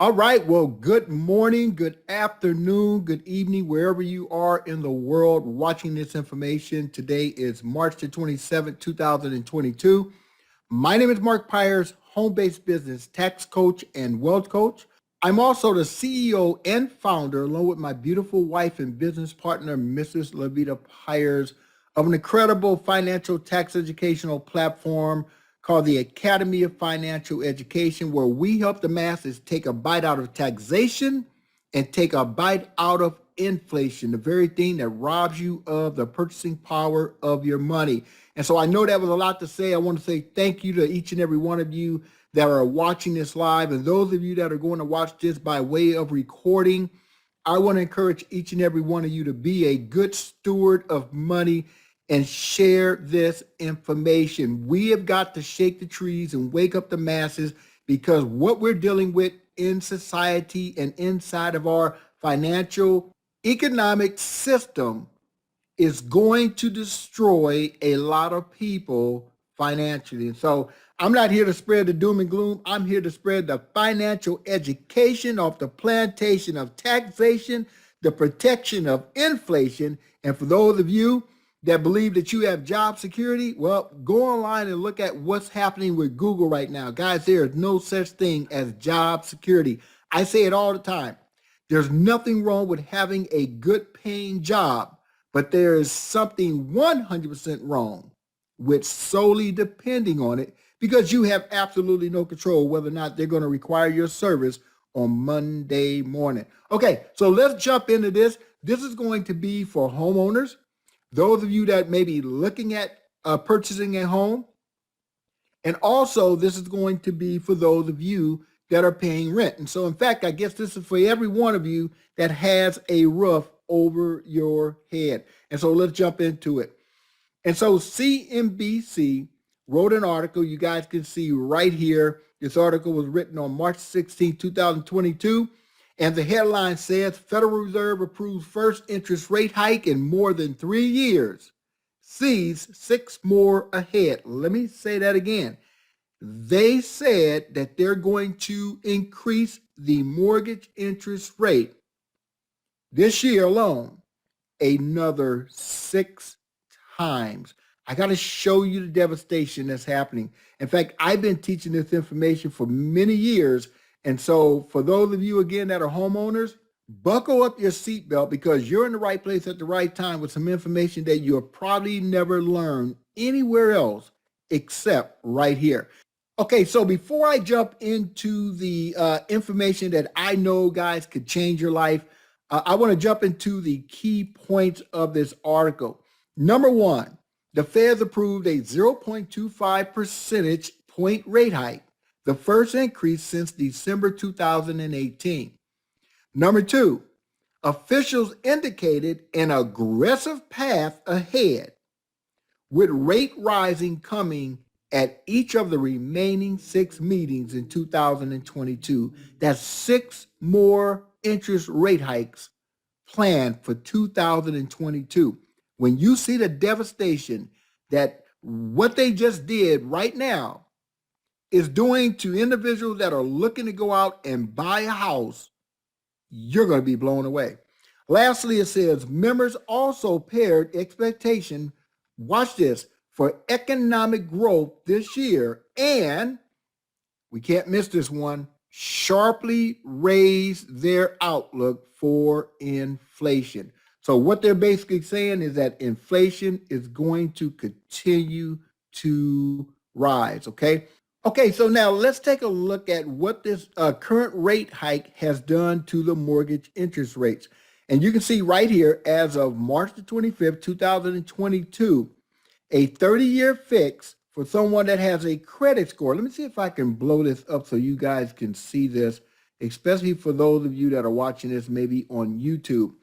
All right. Well, good morning, good afternoon, good evening, wherever you are in the world watching this information. Today is March the 27th, 2022. My name is Mark Pyers, home-based business tax coach and wealth coach. I'm also the CEO and founder, along with my beautiful wife and business partner, Mrs. Lavita Pyers, of an incredible financial tax educational platform called the Academy of Financial Education, where we help the masses take a bite out of taxation and take a bite out of inflation, the very thing that robs you of the purchasing power of your money. And so I know that was a lot to say. I want to say thank you to each and every one of you that are watching this live. And those of you that are going to watch this by way of recording, I want to encourage each and every one of you to be a good steward of money and share this information. We have got to shake the trees and wake up the masses, because what we're dealing with in society and inside of our financial economic system is going to destroy a lot of people financially. And so I'm not here to spread the doom and gloom. I'm here to spread the financial education off the plantation of taxation, the protection of inflation. And for those of you that believe that you have job security, well, go online and look at what's happening with Google right now. Guys, there is no such thing as job security. I say it all the time. There's nothing wrong with having a good paying job, but there is something 100% wrong with solely depending on it, because you have absolutely no control whether or not they're going to require your service on Monday morning. Okay, so let's jump into this. This is going to be for homeowners, those of you that may be looking at purchasing a home. And also, this is going to be for those of you that are paying rent. And so, in fact, I guess this is for every one of you that has a roof over your head. And so let's jump into it. And so CNBC wrote an article you guys can see right here. This article was written on March 16, 2022. And the headline says, Federal Reserve approves first interest rate hike in more than 3 years, sees 6 more ahead. Let me say that again. They said that they're going to increase the mortgage interest rate this year alone another 6 times. I got to show you the devastation that's happening. In fact, I've been teaching this information for many years. And so for those of you, again, that are homeowners, buckle up your seatbelt, because you're in the right place at the right time with some information that you'll probably never learn anywhere else except right here. Okay, so before I jump into the information that I know, guys, could change your life, I want to jump into the key points of this article. Number one, the Feds approved a 0.25 percentage point rate hike, the first increase since December 2018. Number two, officials indicated an aggressive path ahead, with rate rising coming at each of the remaining 6 meetings in 2022. That's 6 more interest rate hikes planned for 2022. When you see the devastation that what they just did right now is doing to individuals that are looking to go out and buy a house, you're going to be blown away. Lastly, it says members also paired expectation, watch this, for economic growth this year, and we can't miss this one, sharply raise their outlook for inflation. So what they're basically saying is that inflation is going to continue to rise, okay? Okay, so now let's take a look at what this current rate hike has done to the mortgage interest rates. And you can see right here, as of March the 25th, 2022, a 30-year fix for someone that has a credit score. Let me see if I can blow this up so you guys can see this, especially for those of you that are watching this maybe on YouTube.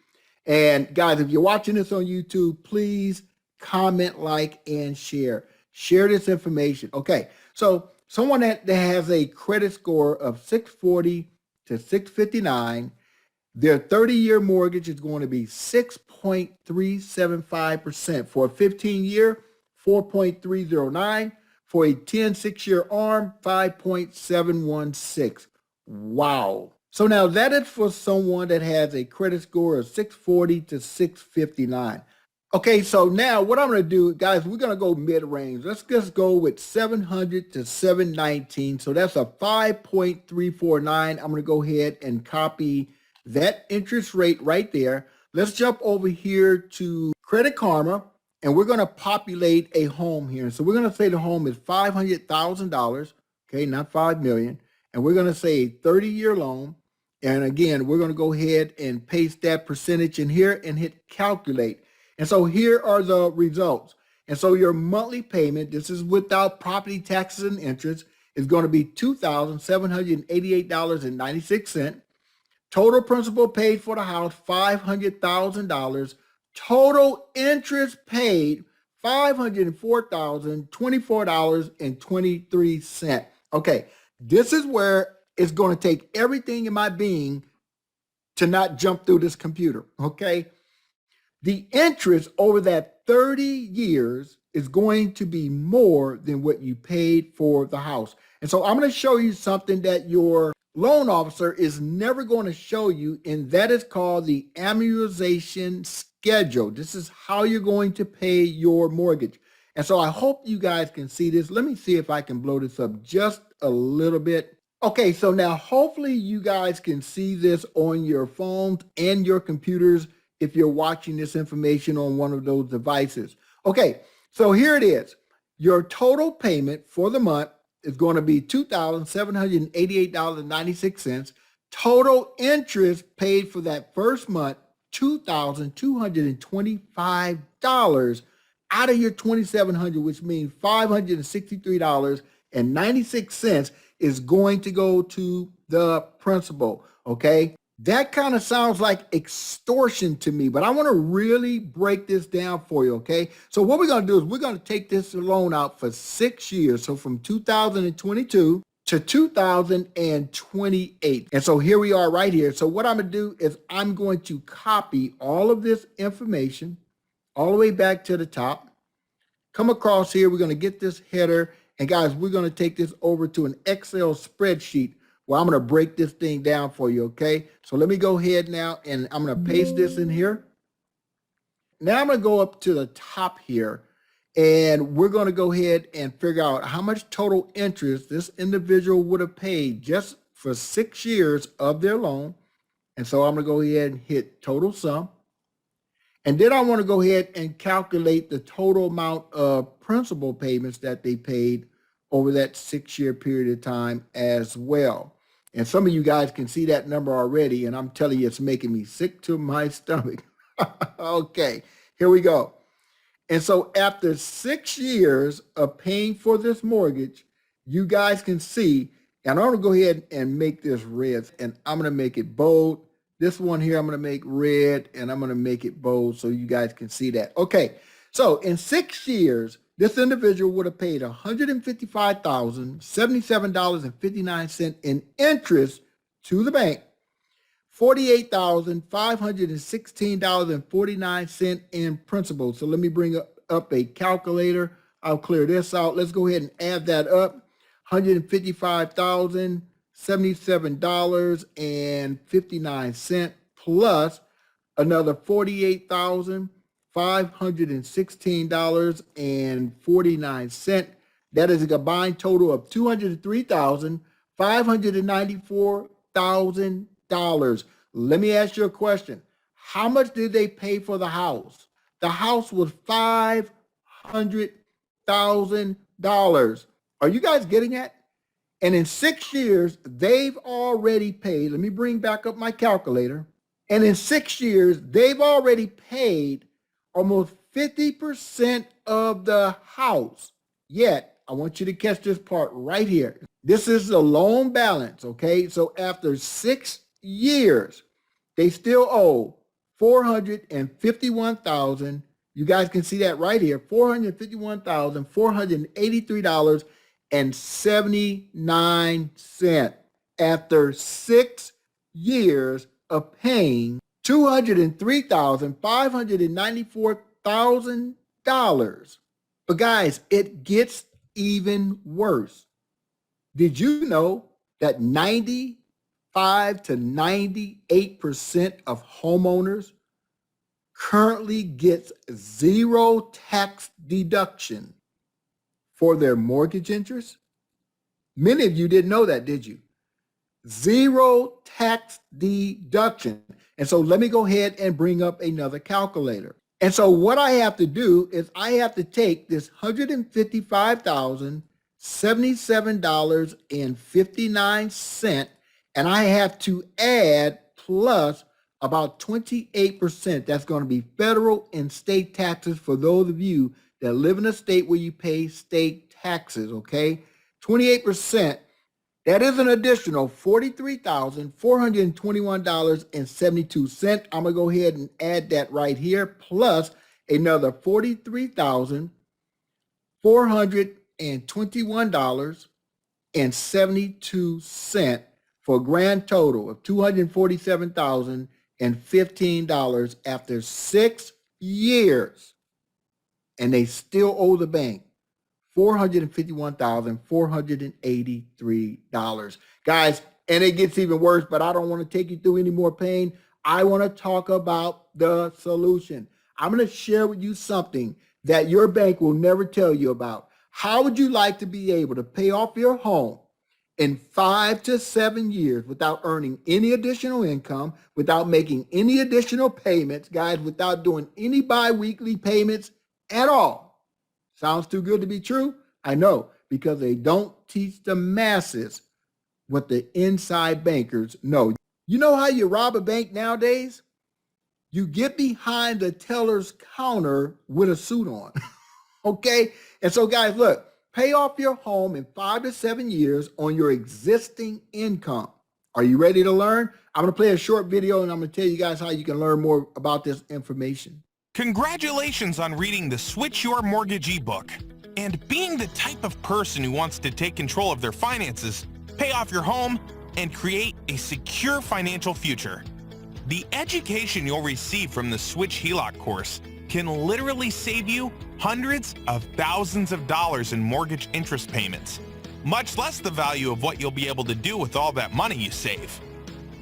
And guys, if you're watching this on YouTube, please comment, like, and share. Share this information. Okay, so someone that has a credit score of 640 to 659, their 30-year mortgage is going to be 6.375%. For a 15-year, 4.309. For a 10 6-year ARM, 5.716. Wow. So now that is for someone that has a credit score of 640 to 659. Okay, so now what I'm going to do, guys, we're going to go mid-range. Let's just go with 700 to 719. So that's a 5.349. I'm going to go ahead and copy that interest rate right there. Let's jump over here to Credit Karma, and we're going to populate a home here. So we're going to say the home is $500,000, okay, not 5 million. And we're going to say a 30-year loan. And again, we're going to go ahead and paste that percentage in here and hit calculate. And so here are the results. And so your monthly payment, this is without property taxes and interest, is going to be $2,788.96. Total principal paid for the house, $500,000. Total interest paid, $504,024.23. Okay, this is where it's going to take everything in my being to not jump through this computer, okay? The interest over that 30 years is going to be more than what you paid for the house. And so I'm going to show you something that your loan officer is never going to show you, and that is called the amortization schedule. This is how you're going to pay your mortgage. And so I hope you guys can see this. Let me see if I can blow this up just a little bit. Okay, so now hopefully you guys can see this on your phones and your computers if you're watching this information on one of those devices. Okay, so here it is. Your total payment for the month is going to be $2,788.96. Total interest paid for that first month, $2,225 out of your $2,700, which means $563.96 is going to go to the principal, okay? That kind of sounds like extortion to me, but I want to really break this down for you, okay? So what we're going to do is we're going to take this loan out for 6 years, so from 2022 to 2028. And so here we are right here. So what I'm going to do is I'm going to copy all of this information all the way back to the top. Come across here, we're going to get this header. And guys, we're going to take this over to an Excel spreadsheet where I'm going to break this thing down for you, okay? So let me go ahead now and I'm going to paste this in here. Now I'm going to go up to the top here and we're going to go ahead and figure out how much total interest this individual would have paid just for 6 years of their loan. And so I'm going to go ahead and hit total sum. And then I want to go ahead and calculate the total amount of principal payments that they paid over that 6-year period of time as well. And some of you guys can see that number already, and I'm telling you, it's making me sick to my stomach. Okay, here we go. And so after 6 years of paying for this mortgage, you guys can see, and I'm going to go ahead and make this red, and I'm going to make it bold. This one here, I'm going to make red, and I'm going to make it bold so you guys can see that. Okay, so in 6 years, this individual would have paid $155,077.59 in interest to the bank, $48,516.49 in principal. So let me bring up a calculator. I'll clear this out. Let's go ahead and add that up. $155,077.59 plus another $48,516.49. That is a combined total of $203,594,000. Let me ask you a question. How much did they pay for the house? The house was $500,000. Are you guys getting that? And in 6 years, they've already paid, let me bring back up my calculator. And in 6 years, they've already paid almost 50% of the house. Yet, I want you to catch this part right here. This is the loan balance, okay? So after 6 years, they still owe $451,000. You guys can see that right here, $451,483.79 after 6 years of paying $203,594,000. But guys, it gets even worse. Did you know that 95% 95 to 98% of homeowners currently gets zero tax deduction for their mortgage interest. Many of you didn't know that, did you? Zero tax deduction. And so let me go ahead and bring up another calculator. And so what I have to do is I have to take this $155,077.59 and I have to add plus about 28%. That's going to be federal and state taxes for those of you that live in a state where you pay state taxes, okay? 28%. That is an additional $43,421.72. I'm going to go ahead and add that right here, plus another $43,421.72 for a grand total of $247,015 after 6 years. And they still owe the bank $451,483. Guys, and it gets even worse, but I don't want to take you through any more pain. I want to talk about the solution. I'm going to share with you something that your bank will never tell you about. How would you like to be able to pay off your home in 5 to 7 years without earning any additional income, without making any additional payments, guys, without doing any bi-weekly payments at all? Sounds too good to be true? I know, because they don't teach the masses what the inside bankers know. You know how you rob a bank nowadays? You get behind the teller's counter with a suit on, okay? And so guys, look, pay off your home in 5 to 7 years on your existing income. Are you ready to learn? I'm going to play a short video and I'm going to tell you guys how you can learn more about this information. Congratulations on reading the Switch Your Mortgage ebook. And being the type of person who wants to take control of their finances, pay off your home, and create a secure financial future. The education you'll receive from the Switch HELOC course can literally save you hundreds of thousands of dollars in mortgage interest payments, much less the value of what you'll be able to do with all that money you save.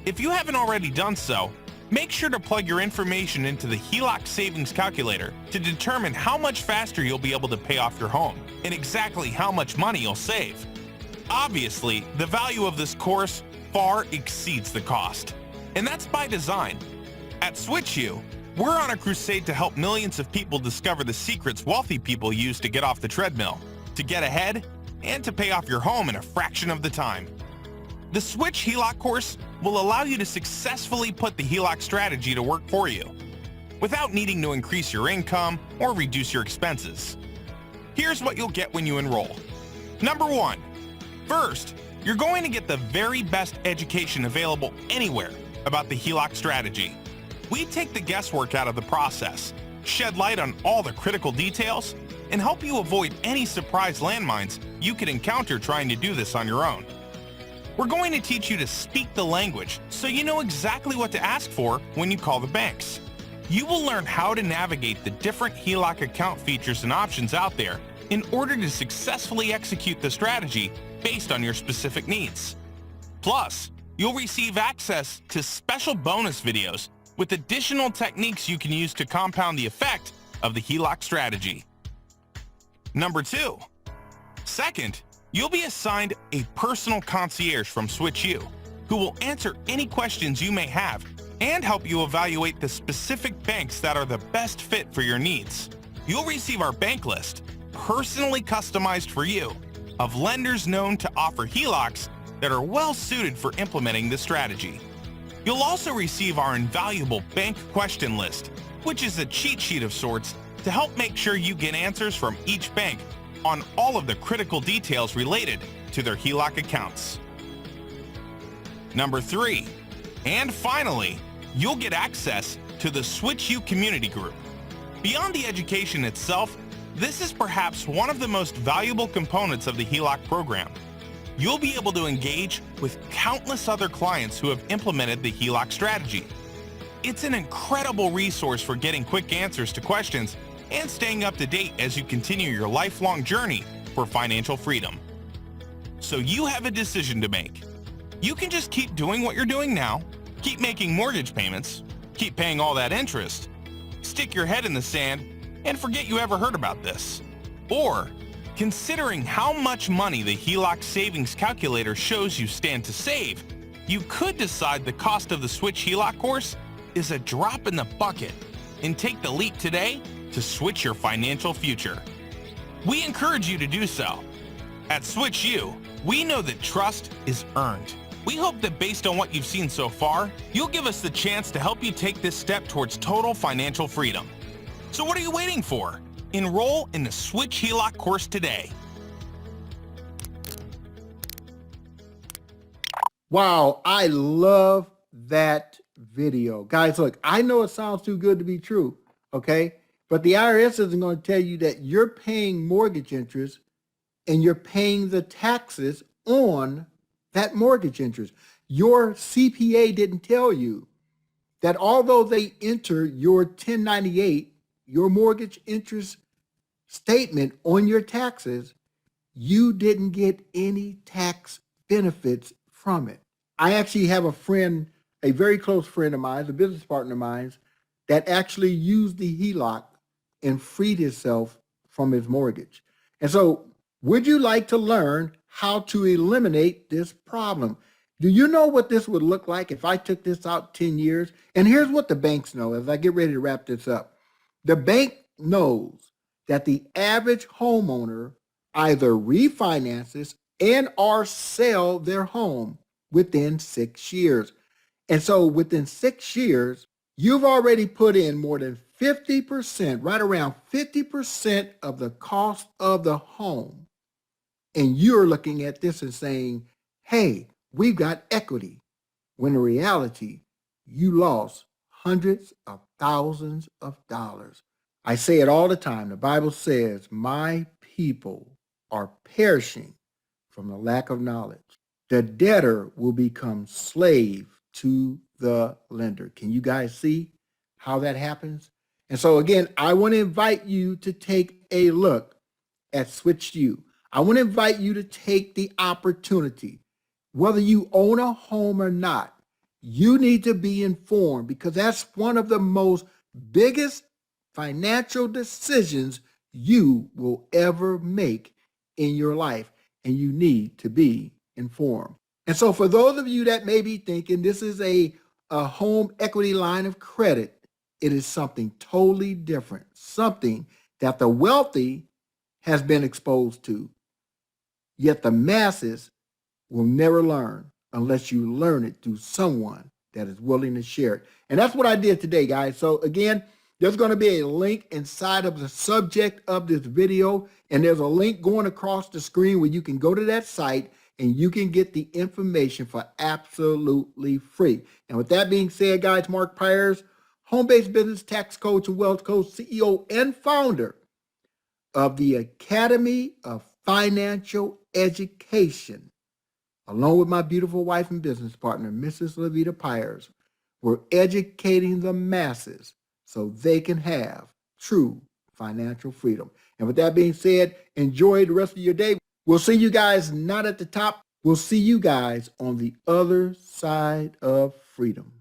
If you haven't already done so, make sure to plug your information into the HELOC Savings Calculator to determine how much faster you'll be able to pay off your home and exactly how much money you'll save. Obviously, the value of this course far exceeds the cost, and that's by design. At SwitchU, we're on a crusade to help millions of people discover the secrets wealthy people use to get off the treadmill, to get ahead, and to pay off your home in a fraction of the time. The Switch HELOC course will allow you to successfully put the HELOC strategy to work for you, without needing to increase your income or reduce your expenses. Here's what you'll get when you enroll. Number 1. First, you're going to get the very best education available anywhere about the HELOC strategy. We take the guesswork out of the process, shed light on all the critical details, and help you avoid any surprise landmines you could encounter trying to do this on your own. We're going to teach you to speak the language so you know exactly what to ask for when you call the banks. You will learn how to navigate the different HELOC account features and options out there in order to successfully execute the strategy based on your specific needs. Plus, you'll receive access to special bonus videos with additional techniques you can use to compound the effect of the HELOC strategy. Number 2. Second, you'll be assigned a personal concierge from SwitchU who will answer any questions you may have and help you evaluate the specific banks that are the best fit for your needs. You'll receive our bank list, personally customized for you, of lenders known to offer HELOCs that are well suited for implementing this strategy. You'll also receive our invaluable bank question list, which is a cheat sheet of sorts to help make sure you get answers from each bank on all of the critical details related to their HELOC accounts. Number 3, and finally, you'll get access to the SwitchU community group. Beyond the education itself, this is perhaps one of the most valuable components of the HELOC program. You'll be able to engage with countless other clients who have implemented the HELOC strategy. It's an incredible resource for getting quick answers to questions and staying up to date as you continue your lifelong journey for financial freedom. So you have a decision to make. You can just keep doing what you're doing now, keep making mortgage payments, keep paying all that interest, stick your head in the sand, and forget you ever heard about this. Or, considering how much money the HELOC savings calculator shows you stand to save, you could decide the cost of the Switch HELOC course is a drop in the bucket and take the leap today to switch your financial future. We encourage you to do so. At Switch U, we know that trust is earned. We hope that based on what you've seen so far, you'll give us the chance to help you take this step towards total financial freedom. So what are you waiting for? Enroll in the Switch HELOC course today. Wow, I love that video. Guys, look, I know it sounds too good to be true, okay? But the IRS isn't going to tell you that you're paying mortgage interest and you're paying the taxes on that mortgage interest. Your CPA didn't tell you that although they enter your 1098, your mortgage interest statement on your taxes, you didn't get any tax benefits from it. I actually have a friend, a very close friend of mine, a business partner of mine, that actually used the HELOC and freed himself from his mortgage. And so, would you like to learn how to eliminate this problem? Do you know what this would look like if I took this out 10 years? And here's what the banks know as I get ready to wrap this up. The bank knows that the average homeowner either refinances and or sell their home within 6 years. And so within 6 years, you've already put in more than 50%, right around 50% of the cost of the home. And you're looking at this and saying, hey, we've got equity. When in reality, you lost hundreds of thousands of dollars. I say it all the time. The Bible says, my people are perishing from the lack of knowledge. The debtor will become slave to the lender. Can you guys see how that happens? And so again, I want to invite you to take a look at Switch U. I want to invite you to take the opportunity. Whether you own a home or not, you need to be informed because that's one of the most biggest financial decisions you will ever make in your life, and you need to be informed. And so for those of you that may be thinking this is a home equity line of credit, it is something totally different, something that the wealthy has been exposed to, yet the masses will never learn unless you learn it through someone that is willing to share it. And that's what I did today, guys. So again, there's going to be a link inside of the subject of this video, and there's a link going across the screen where you can go to that site and you can get the information for absolutely free. And with that being said, guys, Mark Pyers, home-based business tax coach and wealth coach, CEO and founder of the Academy of Financial Education, along with my beautiful wife and business partner, Mrs. Levita Pyers, we're educating the masses so they can have true financial freedom. And with that being said, enjoy the rest of your day. We'll see you guys not at the top. We'll see you guys on the other side of freedom.